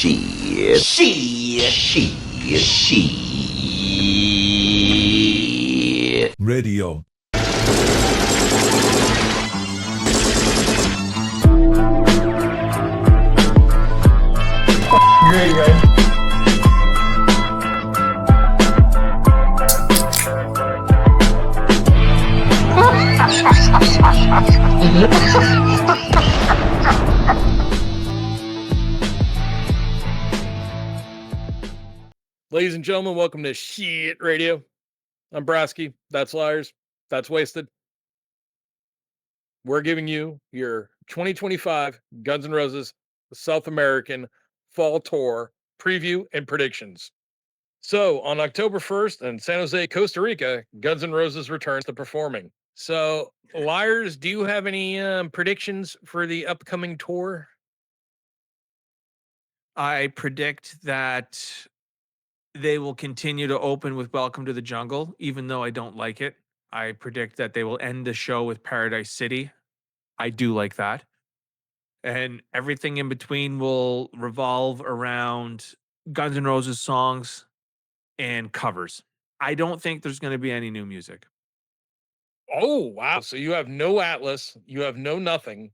Radio. Great, guys. Ladies and gentlemen, welcome to Shit Radio. I'm Brasky. That's Liars. That's Wasted. We're giving you your 2025 Guns N' Roses South American Fall Tour preview and predictions. So, on October 1st in San Jose, Costa Rica, Guns N' Roses returns to performing. So, Liars, do you have any predictions for the upcoming tour? I predict that they will continue to open with Welcome to the Jungle, even though I don't like it. I predict that they will end the show with Paradise City. I do like that. And everything in between will revolve around Guns N' Roses songs and covers. I don't think there's going to be any new music. Oh, wow. So you have no Atlas, you have no nothing.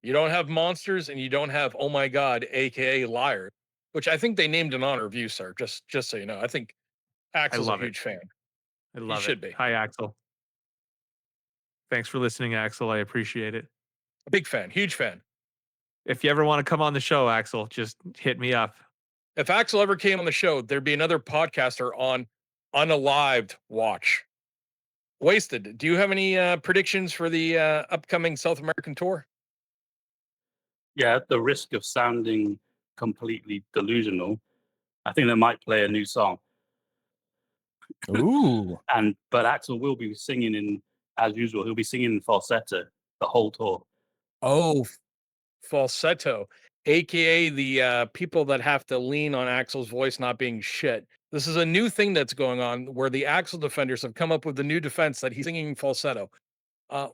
You don't have Monsters, and you don't have Oh My God, aka Liar, which I think they named in honor of you, sir. Just so you know. I think Axel's a love it. huge fan. I love should it. be. Hi, Axel. Thanks for listening, Axel. I appreciate it. A big fan, huge fan. If you ever want to come on the show, Axel, just hit me up. If Axel ever came on the show, there'd be another podcaster on Unalived Watch. Wasted, do you have any predictions for the upcoming South American tour? Yeah, at the risk of sounding completely delusional, I think they might play a new song. Ooh. But Axel will be singing in, as usual, he'll be singing in falsetto the whole tour. Oh, falsetto, aka the people that have to lean on Axel's voice not being shit. This is a new thing that's going on where the Axel defenders have come up with the new defense that he's singing falsetto.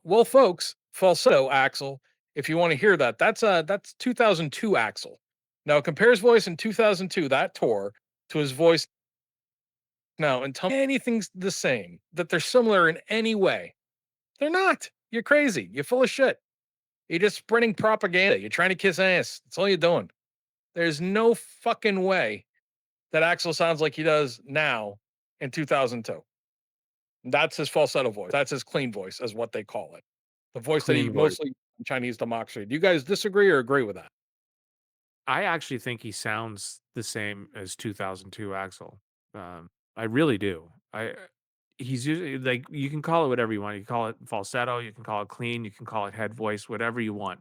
Well, folks, falsetto Axel, if you want to hear that, that's 2002 Axel. Now compare his voice in 2002, that tour, to his voice now, and tell me anything's the same, that they're similar in any way. They're not. You're crazy. You're full of shit. You're just spreading propaganda. You're trying to kiss ass. That's all you're doing. There's no fucking way that Axel sounds like he does now in 2002. That's his falsetto voice. That's his clean voice, is what they call it. The voice that he Clean voice. mostly in Chinese democracy. Do you guys disagree or agree with that? I actually think he sounds the same as 2002 Axel. I really do. He's usually like, you can call it whatever you want. You can call it falsetto, you can call it clean, you can call it head voice, whatever you want.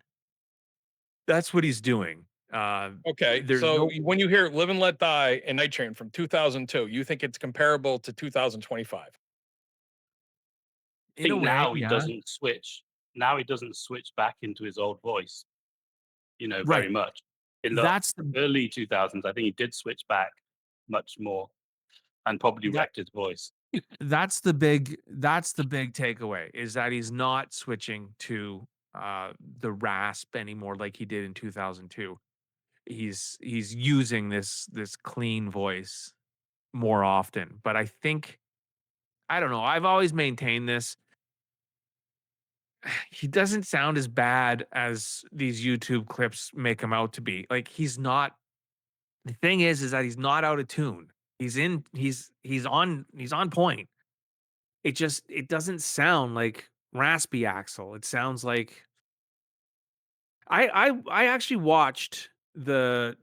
That's what he's doing. Okay, There's so no when you hear "Live and Let Die" and "Night Train" from 2002, you think it's comparable to 2025? I in a think way, now he yeah. doesn't switch. Now he doesn't switch back into his old voice, very Right. much. In the That's the early 2000s, I think he did switch back much more and probably That- wrecked his voice. that's the big takeaway, is that he's not switching to the rasp anymore like he did in 2002. He's using this clean voice more often. But I think, I don't know, I've always maintained this. He doesn't sound as bad as these YouTube clips make him out to be. Like, he's not. The thing is that he's not out of tune. He's on point. It doesn't sound like raspy Axel. It sounds like, I actually watched the,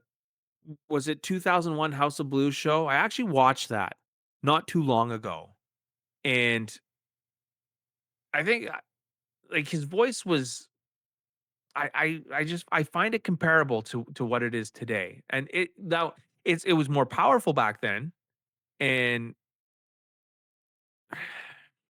was it 2001 House of Blues show? I actually watched that not too long ago. And I think, like, his voice was, I find it comparable to what it is today. And it was more powerful back then. And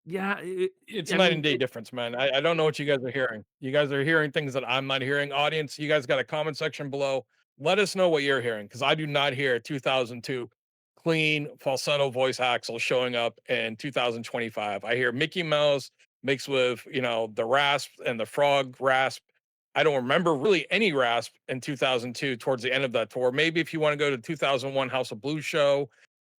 yeah, It's I a night mean, and day difference, man. I don't know what you guys are hearing. You guys are hearing things that I'm not hearing. Audience, you guys got a comment section below. Let us know what you're hearing, because I do not hear 2002 clean falsetto voice Axel showing up in 2025. I hear Mickey Mouse mixed with, the rasp and the frog rasp I don't remember really any rasp in 2002 towards the end of that tour. Maybe if you want to go to 2001 House of Blues show,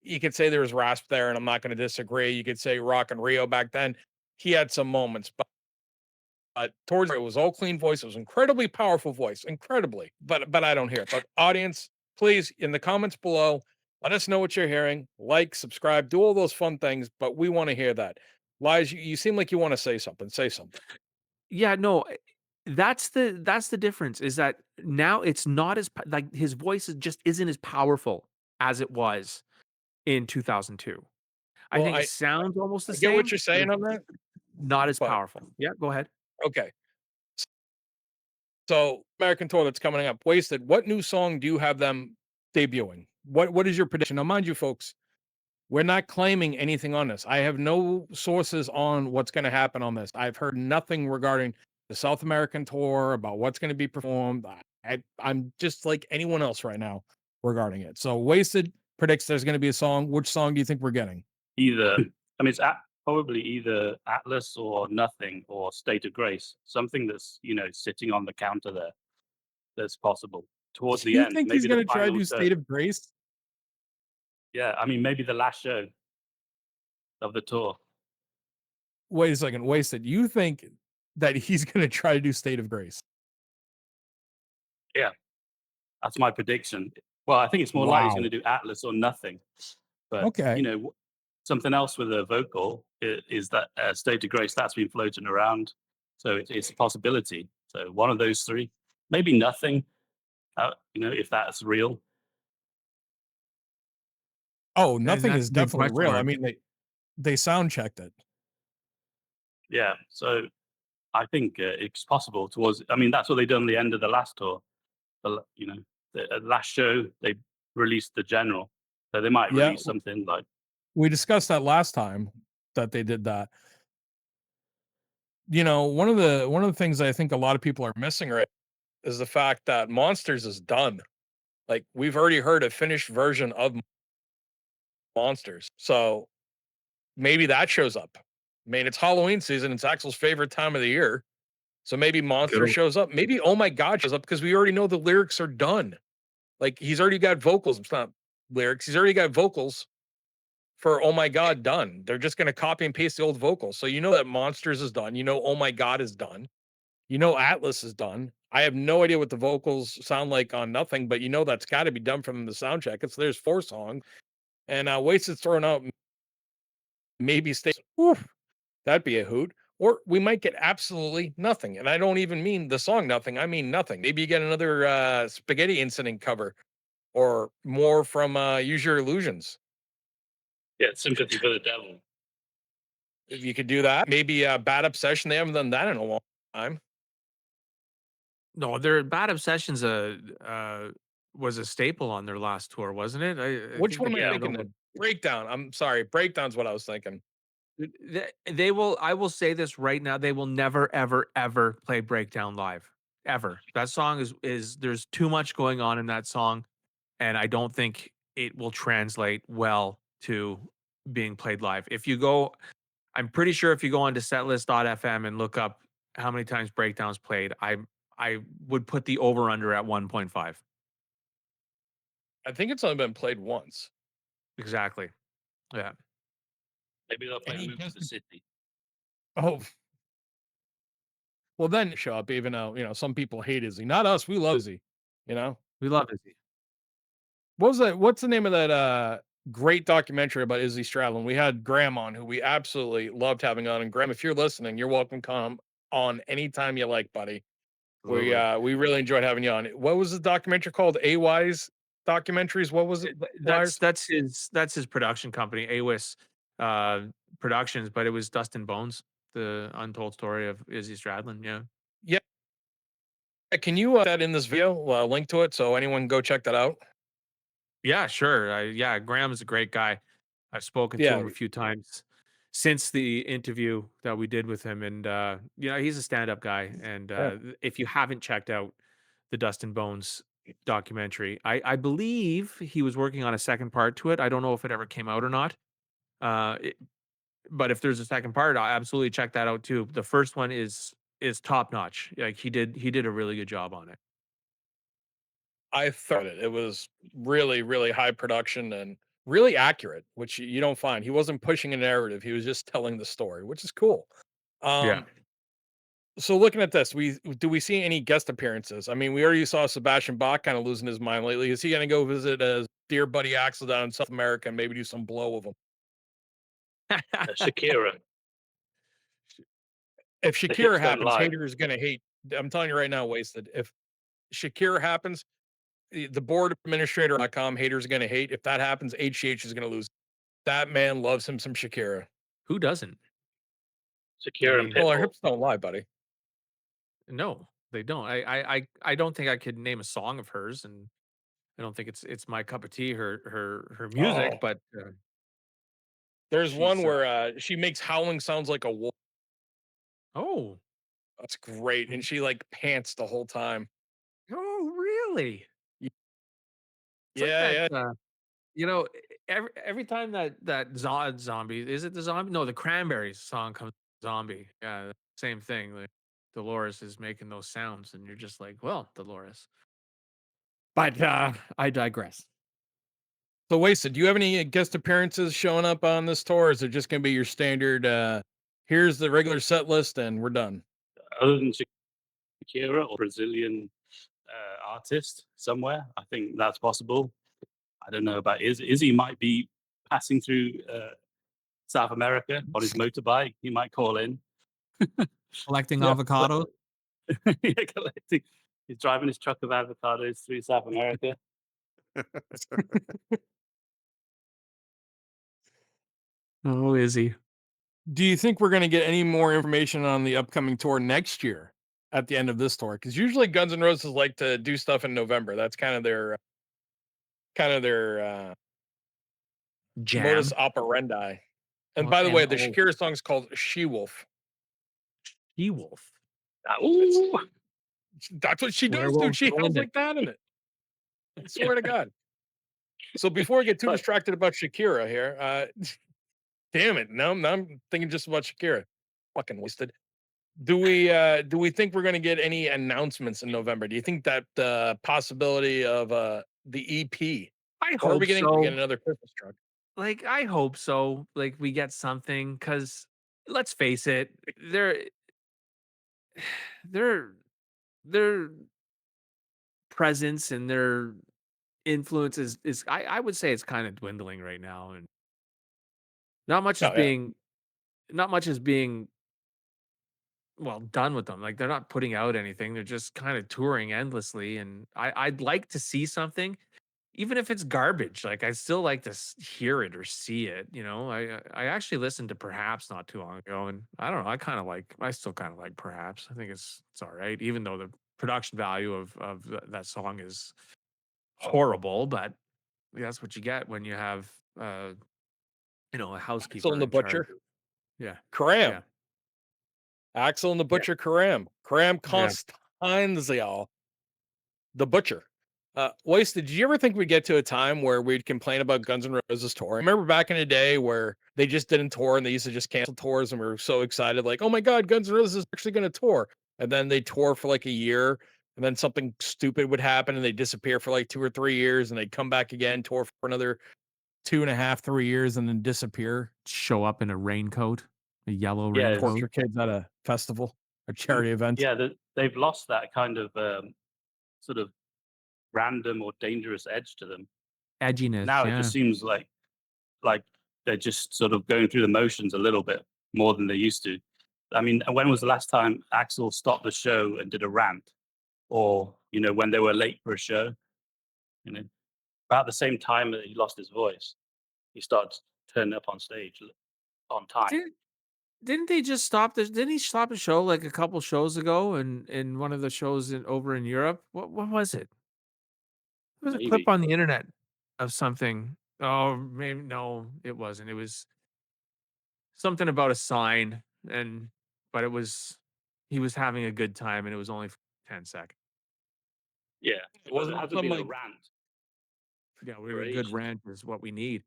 you could say there was rasp there, and I'm not going to disagree. You could say Rock and Rio back then. He had some moments, but towards it was all clean voice. It was incredibly powerful voice, incredibly. But I don't hear it. But audience, please in the comments below, let us know what you're hearing. Like, subscribe, do all those fun things. But we want to hear that. Lies, you seem like you want to say something. Say something. Yeah, no, that's the difference is that now it's not as like his voice just isn't as powerful as it was in 2002. I Well, think it sounds almost the I get what same, you're but saying on that. not as But powerful. Yeah, go ahead. okay. So American tour that's coming up, Wasted. What new song do you have them debuting? What is your prediction? Now, mind you, folks, we're not claiming anything on this. I have no sources on what's going to happen on this. I've heard nothing regarding the South American tour about what's going to be performed. I'm just like anyone else right now regarding it. So Wasted predicts there's going to be a song. Which song do you think we're getting? Either, I mean, probably either Atlas or Nothing or State of Grace, something that's, sitting on the counter there that's possible towards Do the you end, think he's maybe the going to try to final do show. State of Grace? Yeah, I mean, maybe the last show of the tour. Wait a second, Wasted. You think that he's going to try to do State of Grace? Yeah, that's my prediction. Well, I think it's more likely he's going Wow. to do Atlas or Nothing. But, Okay. something else with a vocal is that State of Grace that's been floating around. So it's a possibility. So one of those three, maybe Nothing, if that's real. Oh, And nothing that's is a big definitely question real. I mark. mean, they sound checked it. Yeah. So I think it's possible I mean, that's what they done the end of the last tour. The last show, they released the general. So they might Yeah, release something like, we discussed that last time that they did that. One of the things I think a lot of people are missing right is the fact that Monsters is done. Like we've already heard a finished version of Monsters. So maybe that shows up. I mean, it's Halloween season, it's Axel's favorite time of the year. So maybe Monster Cool. shows up. Maybe Oh My God shows up because we already know the lyrics are done. Like he's already got vocals. It's not lyrics. He's already got vocals for Oh My God done. They're just going to copy and paste the old vocals. So you know that Monsters is done. You know Oh My God is done. You know Atlas is done. I have no idea what the vocals sound like on Nothing, but you know that's got to be done from the sound check. There's 4 songs, and Wasted's throwing out maybe stay. That'd be a hoot. Or we might get absolutely nothing, and I don't even mean the song Nothing. I mean nothing. Maybe you get another Spaghetti Incident cover, or more from Use Your Illusions. yeah, Sympathy for the Devil. If you could do that, maybe Bad Obsession. They haven't done that in a long time. No, their Bad Obsessions was a staple on their last tour, wasn't it? I Which think one they am I Yeah. played thinking? over. Breakdown. I'm sorry. Breakdown's what I was thinking. They will. I will say this right now. They will never, ever, ever play Breakdown live. Ever. That song is there's too much going on in that song, and I don't think it will translate well to being played live. If you go, I'm pretty sure if you go onto setlist.fm and look up how many times Breakdown's played, I would put the over under at 1.5. I think it's only been played once. Exactly. Yeah. Maybe they'll play And he Move to the doesn't. City. Oh, well, then show up. Even though some people hate Izzy, not us. We love Izzy. You know We love Izzy. what was that? What's the name of that great documentary about Izzy Stradlin? We had Graham on, who we absolutely loved having on. And Graham, if you're listening, you're welcome. Come on anytime you like, buddy. Absolutely. We really enjoyed having you on. What was the documentary called? AY's documentaries. What was it? Wires? That's his production company, AWIS Productions, but it was Dustin Bones, the untold story of Izzy Stradlin. Yeah. Yeah. Can you that in this video? Link to it so anyone can go check that out. Yeah, sure. Yeah, Graham is a great guy. I've spoken to Yeah. him a few times since the interview that we did with him, and he's a stand-up guy. And Yeah. if you haven't checked out the Dustin Bones documentary, I believe he was working on a second part to it. I don't know if it ever came out or not. Uh, it- but if there's a second part, I'll absolutely check that out too. The first one is is top notch. Like he did a really good job on it. I thought it. It was really, really high production and really accurate, which you don't find. He wasn't pushing a narrative. He was just telling the story, which is cool. Yeah. Um, so looking at this, we see any guest appearances? I mean, we already saw Sebastian Bach kind of losing his mind lately. Is he going to go visit his dear buddy Axel down in South America and maybe do some blow with him? Shakira, If the Shakira hips don't happens, lie. haters going to hate. I'm telling you right now, wasted. If Shakira happens, the board administrator.com haters are going to hate. If that happens, HGH is going to lose. That man loves him some Shakira. Who doesn't? I Shakira and mean, Well, our Pitbull. hips don't lie, buddy. no, they don't. I don't think I could name a song of hers, and I don't think it's my cup of tea. Her music, Oh, but there's one she's where she makes howling sounds like a wolf. oh That's great, and she like pants the whole time. oh really? Y- It's like Yeah, that. yeah. Every time that zombie, is it the zombie? No, the Cranberries song comes zombie. Yeah, same thing. Like Dolores is making those sounds, and you're just like, well, Dolores. But I digress. So, Wasted, do you have any guest appearances showing up on this tour? Or is it just going to be your standard? Here's the regular set list, and we're done. Other than Shakira or Brazilian artist somewhere, I think that's possible. I don't know about Izzy. Izzy might be passing through South America on his motorbike. He might call in. Collecting Yeah, avocado. Yeah, collecting. He's driving his truck of avocados through South America. Oh, is he? Do you think we're going to get any more information on the upcoming tour next year at the end of this tour? Because usually Guns N' Roses like to do stuff in November. That's kind of their Jam. modus operandi. And Well, by the and way, the oh, Shakira song is called She Wolf. She Wolf. Ooh, That's what she does, dude. Werewolves She of howls London. like that in it. I swear to God. So before we get too but distracted about Shakira here, damn it. Now I'm thinking just about Shakira. Fucking wasted. Do we think we're gonna get any announcements in November? Do you think that the possibility of the EP? I What are we hope getting? We get so. another Christmas truck. Like, I hope so. Like, we get something because let's face it, their their presence and their influence is I would say it's kind of dwindling right now, and not much is Oh yeah. being not much is being well done with them. Like they're not putting out anything. They're just kind of touring endlessly, and I'd like to see something. Even if it's garbage, like I still like to hear it or see it. I actually listened to Perhaps not too long ago, and I don't know. I still kind of like Perhaps. I think it's all right, even though the production value of that song is horrible. But that's what you get when you have a Axel and housekeeper the in charge. Butcher. Yeah, Karam. yeah, Axel and the yeah, Butcher Karam. Karam yeah. Constanzial. The Butcher. Wasted, did you ever think we'd get to a time where we'd complain about Guns N' Roses tour? Remember back in the day where they just didn't tour and they used to just cancel tours and we were so excited, like, oh my God, Guns N' Roses is actually going to tour. And then they tour for like a year and then something stupid would happen and they disappear for like 2 or 3 years and they'd come back again, tour for another 2.5, 3 years and then disappear, Show up in a raincoat, a yellow yeah, raincoat. torture kids at a festival, a charity event. yeah. They've lost that kind of sort of random or dangerous edge to them. Edginess, Now it yeah. just seems like they're just sort of going through the motions a little bit more than they used to. I mean, when was the last time Axel stopped the show and did a rant, or when they were late for a show? You know, about the same time that he lost his voice, he started turning up on stage on time. Didn't didn't they just stop this? Didn't he stop a show like a couple shows ago in one of the shows over in Europe? What was it? There was a clip Maybe. on the internet of something. Oh, maybe no, it wasn't. It was something about a sign, but he was having a good time, and it was only for 10 seconds. Yeah, It but it wasn't hasn't some been a like, rant Yeah, for a good ages. rant is what we need.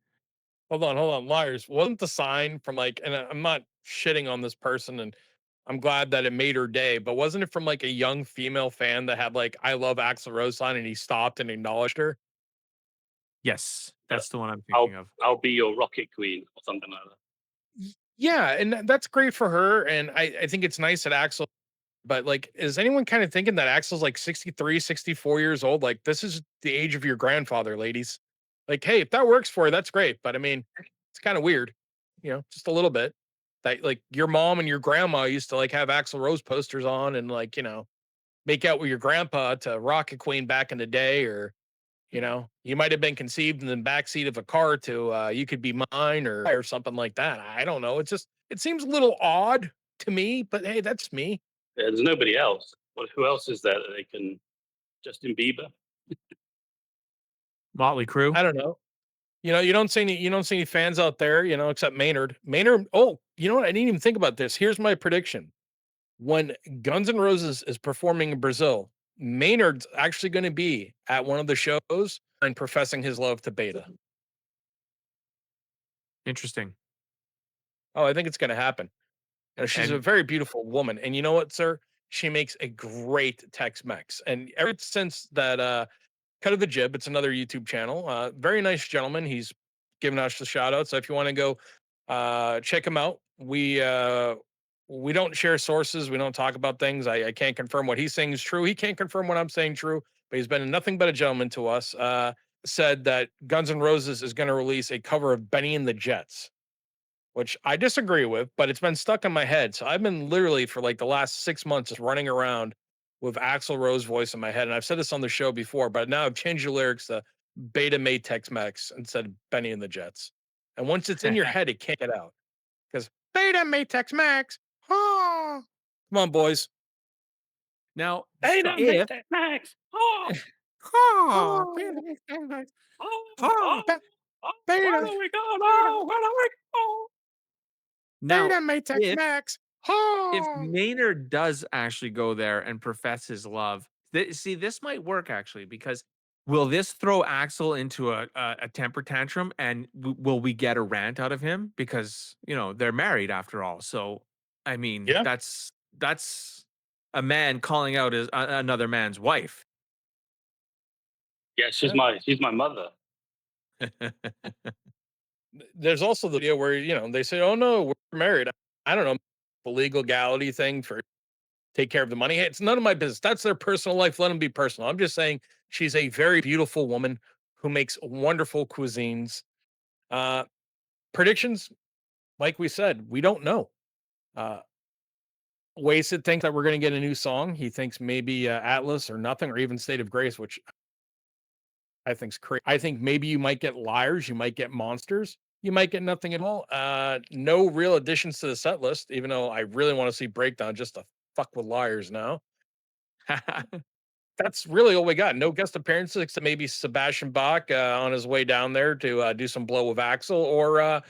hold on, liars. Wasn't the sign from like, and I'm not shitting on this person and I'm glad that it made her day. But wasn't it from like a young female fan that had like "I love Axl Rose" sign and he stopped and acknowledged her? Yes, Uh, that's the one I'm thinking I'll of. I'll be your rocket queen or something like that. Yeah, and that's great for her. And I think it's nice that Axl. But like, is anyone kind of thinking that Axel's like 63, 64 years old? Like, this is the age of your grandfather, ladies. Like, hey, if that works for you, that's great. But I mean, it's kind of weird, just a little bit. That like your mom and your grandma used to like have Axl Rose posters on and like, make out with your grandpa to Rocket Queen back in the day, or you might have been conceived in the backseat of a car to "You Could Be Mine" or something like that. I don't know. It seems a little odd to me, but hey, that's me. There's nobody else. Who else is there that they can? Justin Bieber. Motley Crue. I don't know. You don't see any fans out there, except Maynard. Maynard, oh, you know what? I didn't even think about this. Here's my prediction. When Guns N' Roses is performing in Brazil, Maynard's actually going to be at one of the shows and professing his love to Beta. Interesting. Oh, I think it's going to happen. She's a And very beautiful woman. And you know what, sir? She makes a great Tex-Mex. And ever since that Cut of the Jib, it's another YouTube channel. Very nice gentleman. He's giving us the shout out. So if you want to go check him out, we don't share sources. We don't talk about things. I can't confirm what he's saying is true. He can't confirm what I'm saying true, but he's been nothing but a gentleman to us. Said that Guns N' Roses is going to release a cover of Benny and the Jets, which I disagree with, but it's been stuck in my head. So I've been literally for like the last 6 months just running around with Axl Rose voice in my head. And I've said this on the show before, but now I've changed the lyrics to Beta made Tex Mex instead of Benny and the Jets. And once it's in your head, it can't get out because Beta made Tex Mex. Oh. Come on, boys. now, Beta if Max. Oh, Oh, oh, Beta made Tex Mex. oh, Oh, oh, oh, where Beta. are we going? Oh, where are we going? now Beta made Tex if Mex. if Oh. Maynard does actually go there and profess his love, see, this might work actually because will this throw Axel into a temper tantrum and will we get a rant out of him because they're married after all? So I mean Yeah. that's a man calling out his another man's wife. Yeah, she's my mother. There's also the video where they say, "Oh no, we're married." I don't know the legality thing for take care of the money. Hey, it's none of my business. That's their personal life. Let them be personal. I'm just saying she's a very beautiful woman who makes wonderful cuisines. Uh, Predictions, like we said, we don't know. Uh, Wasted thinks that we're going to get a new song. He thinks maybe Atlas or Nothing or even State of Grace, which I think's crazy. I think maybe you might get Liars, you might get Monsters, you might get nothing at all. No real additions to the set list, even though I really want to see Breakdown just to fuck with Liars now. That's really all we got. No guest appearances except maybe Sebastian Bach on his way down there to do some blow with Axel, or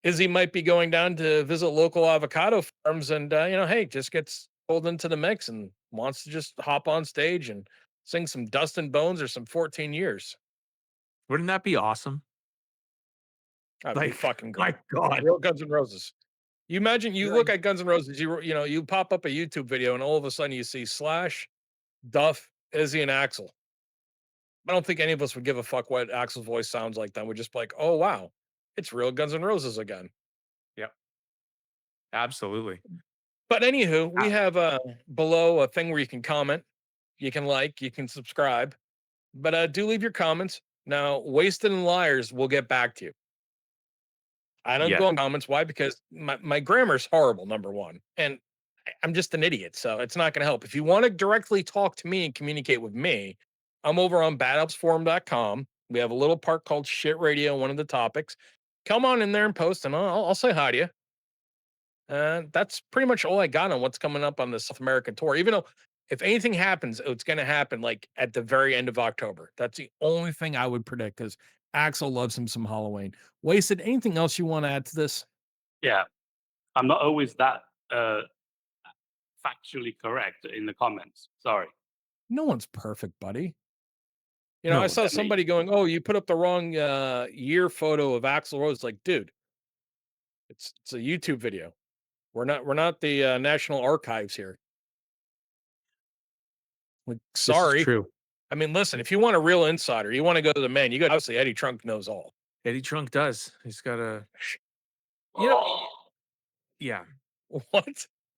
Izzy might be going down to visit local avocado farms and hey, just gets pulled into the mix and wants to just hop on stage and sing some Dust and Bones or some 14 Years. Wouldn't that be awesome? That'd be Like, fucking my great. God. Real Guns N' Roses. You imagine you You're look like, at Guns N' Roses, you pop up a YouTube video and all of a sudden you see Slash, Duff, Izzy, and Axel. I don't think any of us would give a fuck what Axel's voice sounds like then. We'd just be like, oh wow, it's real Guns N' Roses again. yep, absolutely. But anywho, we Ah, have below a thing where you can comment, you can like, you can subscribe. But do leave your comments. Now, Wasted and Liars, we'll get back to you. I don't yes. go in comments. Why? Because my grammar's horrible, number one. And I'm just an idiot. So it's not going to help. If you want to directly talk to me and communicate with me, I'm over on badhelpsforum.com. We have a little part called Shit Radio, one of the topics. Come on in there and post, and I'll say hi to you. That's pretty much all I got on what's coming up on the South American tour. Even though if anything happens, it's going to happen like at the very end of October. That's the only thing I would predict because Axel loves him some Halloween. Wasted. Anything else you want to add to this? Yeah, I'm not always that factually correct in the comments. Sorry. No one's perfect, buddy. I No. saw Me. somebody going, "Oh, you put up the wrong year photo of Axl Rose." Like, dude, it's a YouTube video. We're not the National Archives here. Like, This is sorry. true. I mean, listen, if you want a real insider, you want to go to the man, you got obviously Eddie Trunk knows all. Eddie Trunk does. He's got a, you know, yeah. What?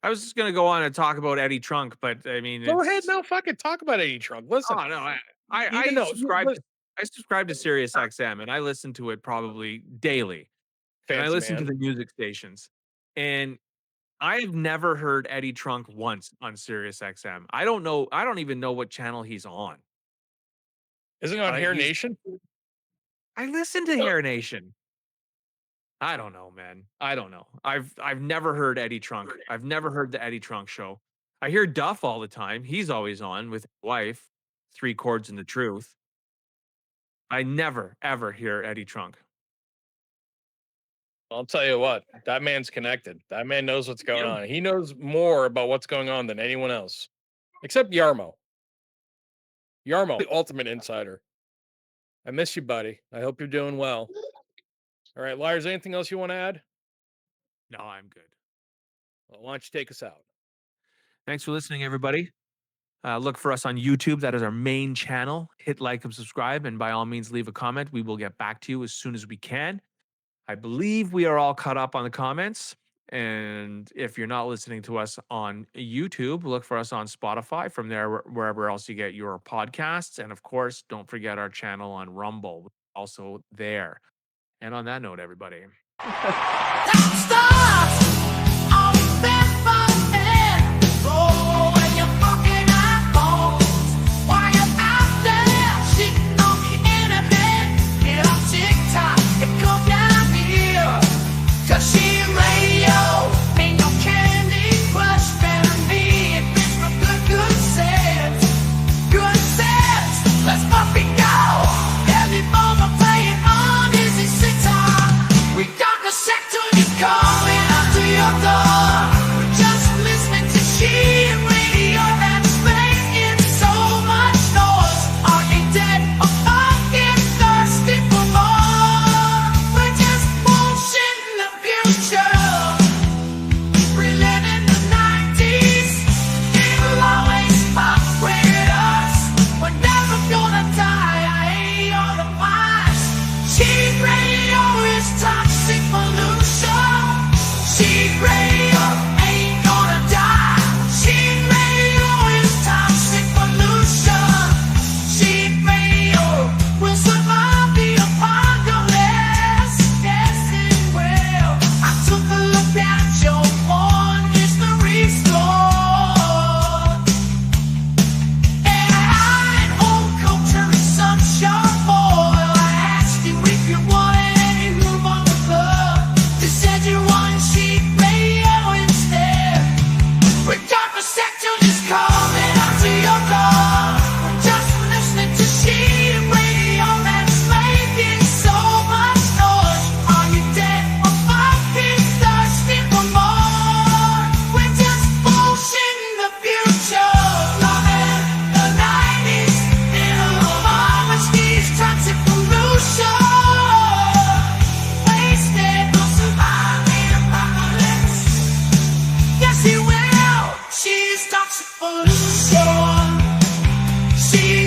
I was just gonna go on and talk about Eddie Trunk, but I mean, Go ahead, it's, no, fucking talk about Eddie Trunk. Listen, oh no, I even though subscribe. look, I subscribe to Sirius XM, and I listen to it probably daily. And I fancy listen to man. the music stations, and I have never heard Eddie Trunk once on Sirius XM. I don't know. I don't even know what channel he's on. Isn't it on Hair He's- Nation? I listen to Hair Nation. I don't know, man. I don't know. I've never heard Eddie Trunk. I've never heard the Eddie Trunk show. I hear Duff all the time. He's always on with his wife, 3 Chords and the Truth. I never ever hear Eddie Trunk. I'll tell you what, that man's connected. That man knows what's going Yeah. on. He knows more about what's going on than anyone else, except Yarmo. Yarmo, the ultimate insider. I miss you, buddy. I hope you're doing well. All right, Liars, anything else you want to add? No, I'm good. Well, why don't you take us out? Thanks for listening, everybody. Look for us on YouTube. That is our main channel. Hit like and subscribe, and by all means, leave a comment. We will get back to you as soon as we can. I believe we are all caught up on the comments. And if you're not listening to us on YouTube, look for us on Spotify. From there, wherever else you get your podcasts. And of course, don't forget our channel on Rumble, also there. And on that note, everybody. She's toxic pollution. She